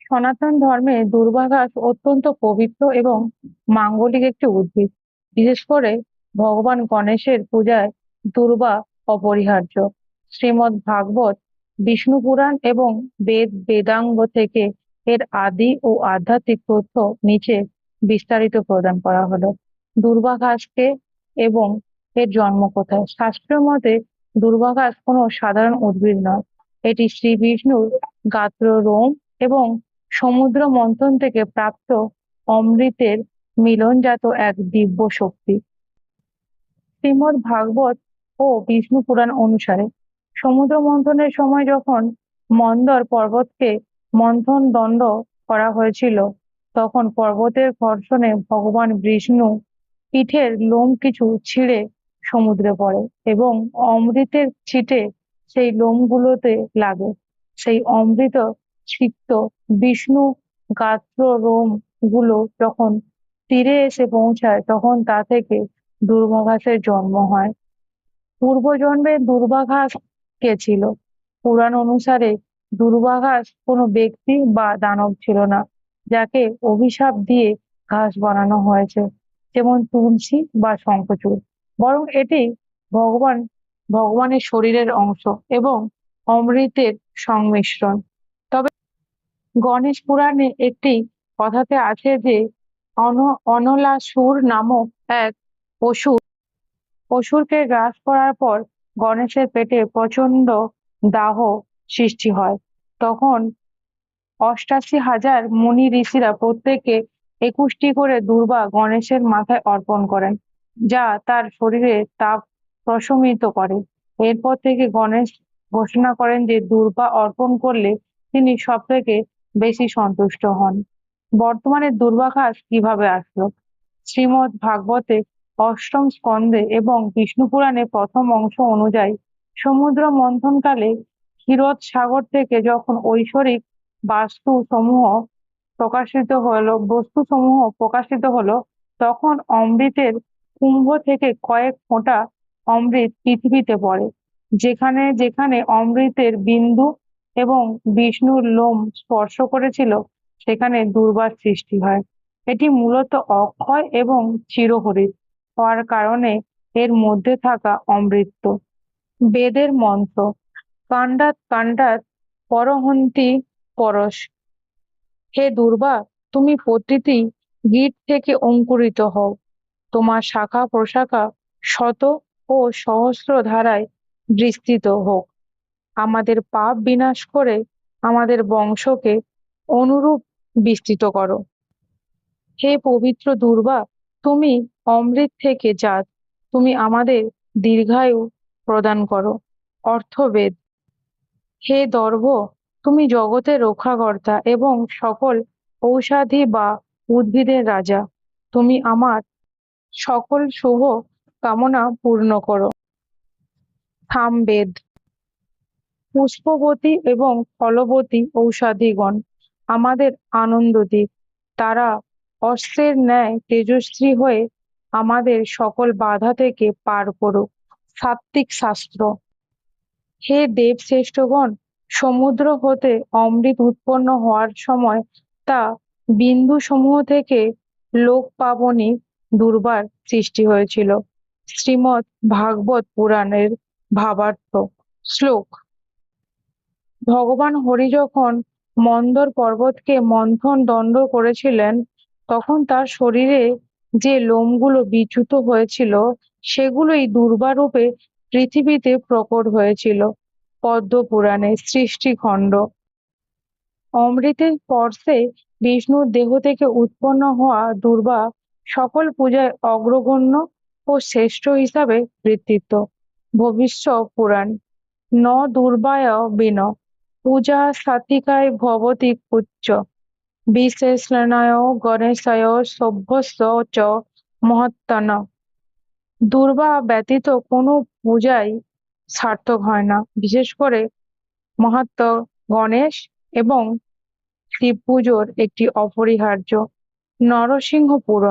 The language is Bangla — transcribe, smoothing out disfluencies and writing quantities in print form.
সনাতন ধর্মে দূর্বা ঘাস অত্যন্ত পবিত্র এবং মাঙ্গলিক একটি উদ্ভিদ। বিশেষ করে ভগবান গণেশের পূজায় দূর্বা অপরিহার্য। শ্রীমদ্ ভাগবত, বিষ্ণু পুরাণ এবং বেদাঙ্গ থেকে এর আদি ও আধ্যাত্মিক তথ্য নিচে বিস্তারিত প্রদান করা হলো। দূর্বা ঘাসকে এবং এর জন্ম কোথায়? শাস্ত্রের মতে দূর্বা ঘাস কোনো সাধারণ উদ্ভিদ নয়। এটি শ্রী বিষ্ণুর গাত্র রোম এবং সমুদ্র মন্থন থেকে প্রাপ্ত অমৃতের মিলনজাত এক দিব্য শক্তি। শ্রীমদ্ ভাগবত ও বিষ্ণু পুরাণ অনুসারে সমুদ্র মন্থনের সময় যখন মন্দর পর্বতকে মন্থন দণ্ড করা হয়েছিল, তখন পর্বতের ঘর্ষণে ভগবান বিষ্ণু পিঠের লোম কিছু ছিঁড়ে সমুদ্রে পড়ে এবং অমৃতের ছিটে সেই লোমগুলোতে লাগে। সেই অমৃত সিক্ত বিষ্ণু গাত্র রোম গুলো যখন তীরে এসে পৌঁছায়, তখন তা থেকে দূর্বা ঘাসের জন্ম হয়। পূর্বজন্মে দূর্বা ঘাস কে ছিল? পুরাণ অনুসারে দূর্বা ঘাস কোনো ব্যক্তি বা দানব ছিল না, যাকে অভিশাপ দিয়ে ঘাস বানানো হয়েছে, যেমন তুলসী বা শঙ্খচূড়। বরং এটি ভগবান ভগবানের শরীরের অংশ এবং অমৃতের সংমিশ্রণ। তবে গণেশ পুরাণে একটি কথাতে আছে যে অনলাসুর নামক এক অসুর অসুরকে গ্রাস করার পর গণেশের পেটে প্রচন্ড দাহ সৃষ্টি হয়। তখন ৮৮,০০০ মুনি ঋষিরা প্রত্যেকে ২১টি করে দূর্বা গণেশের মাথায় অর্পণ করেন, যা তার শরীরে তাপ প্রশমিত করে। এরপর থেকে গণেশ ঘোষণা করেন যে দূর্বা অর্পণ করলে তিনি সবথেকে বেশি সন্তুষ্ট হন। বর্তমানে দূর্বা ঘাস কিভাবে আসলো? শ্রীমদ্ ভাগবতে অষ্টম স্কন্ধে এবং বিষ্ণু পুরাণে প্রথম অংশ অনুযায়ী সমুদ্র মন্থনকালে ক্ষীরোদ সাগর থেকে যখন ঐশ্বরিক বস্তু সমূহ প্রকাশিত হলো, তখন অমৃতের কুম্ভ থেকে কয়েক ফোঁটা অমৃত পৃথিবীতে পড়ে। যেখানে যেখানে অমৃতের বিন্দু এবং বিষ্ণুর লোম স্পর্শ করেছিল, সেখানে দূর্বার সৃষ্টি হয়। এটি মূলত অক্ষয় এবং চিরহরিৎ হওয়ার কারণে এর মধ্যে থাকা অমৃত। বেদের মন্ত্র, কাণ্ডাত কাণ্ডাত পরহন্তি পরশ। হে দূর্বা, তুমি প্রতিটি গিট থেকে অঙ্কুরিত হও। তোমার শাখা প্রশাখা শত ও সহস্র ধারায় বিস্তৃত হোক। আমাদের পাপ বিনাশ করে আমাদের বংশকে অনুরূপ বিস্তৃত করো। হে পবিত্র দূর্বা, তুমি অমৃত থেকে জাত, তুমি আমাদের দীর্ঘায়ু প্রদান করো। অর্থবেদ। হে দর্ভ, তুমি জগতের রক্ষাকর্তা এবং সকল ঔষধি বা উদ্ভিদের রাজা। তুমি আমার সকল শুভ কামনা পূর্ণ করো। সামবেদ। পুষ্পবতী এবং ফলবতী ঔষধিগণ আমাদের আনন্দ দিক। তারা অস্ত্রের ন্যায় তেজস্বী হয়ে আমাদের সকল বাধা থেকে পার করুক। সাত্ত্বিক শাস্ত্র। হে দেবশ্রেষ্ঠগণ, সমুদ্র হতে অমৃত উৎপন্ন হওয়ার সময় তা বিন্দু সমূহ থেকে লোক পাবনী দূর্বার সৃষ্টি হয়েছিল। শ্রীমদ্ ভাগবত পুরাণের ভাবার্থ। শ্লোক। ভগবান হরি যখন মন্দর পর্বতকে মন্থন দণ্ড করেছিলেন, তখন তার শরীরে যে লোমগুলো বিচ্যুত হয়েছিল, সেগুলোই দূর্বা রূপে পৃথিবীতে প্রকট হয়েছিল। পদ্ম পুরাণে সৃষ্টিখণ্ড। অমৃতের স্পর্শে বিষ্ণুর দেহ থেকে উৎপন্ন হওয়া দূর্বা সকল পূজায় অগ্রগণ্য ও শ্রেষ্ঠ হিসাবে কৃতিত্ব। ভবিষ্যৎ পুরাণ। ন দূর্বায় বিন পূজা সাত্বিকায় ভবতি উচ্চ বিশেষণায় গণেশায় সভ্যস্য চ মহত্তন। দূর্বা ব্যতীত কোনো পূজাই সার্থক হয় না, বিশেষ করে মহাত্ম গণেশ এবং শিব পুজোর একটি অপরিহার্য। নরসিংহ পুরাণ।